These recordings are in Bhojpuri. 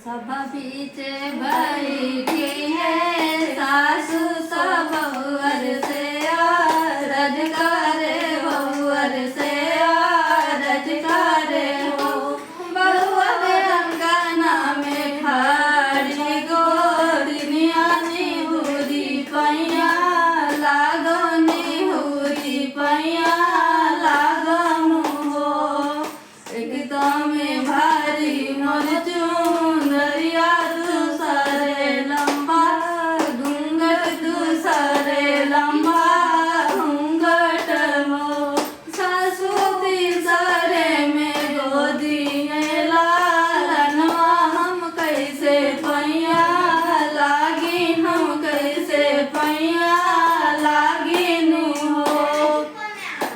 सब बीचे बैठी है सासु सब बहुअर से रज करे बहुअर से रज करे हो बहुअर अंगना में खाड़ी गोरिया निहुरी पैया लागनी हुरी पैया लागनु हो एकदम भारी मोर चुनरिया दूसरे लंबा घूंघट दूसरे लंबा घूंघट हो सासु तीसरे में गोदी में लालनवा हम कैसे पैया लागी हम कैसे पैया लागी नु हो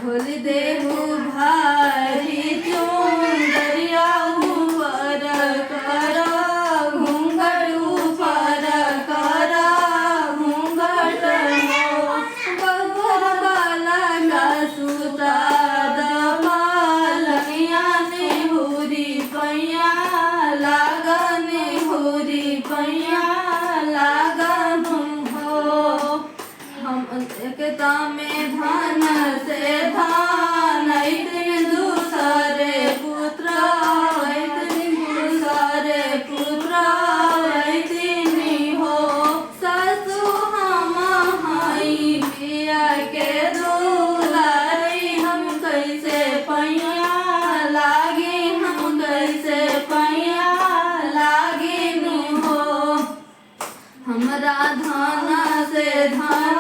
भूल देहु भारी चुनरिया ऊपर करो घूंघट ऊपर करो घूंघट हो बहुअर बाला का सूता दमालनिया निहुरी पैया लागनी हुरी पैया लागनु हो हम एकता में धन से धान इतने दूसरे पुत्र इतने दूसरे पुत्र इतनी हो सासु हम हई पिया के दुलारी हम कैसे पैया लागी हम कैसे पैया लागी नु हो हमरा धन से धन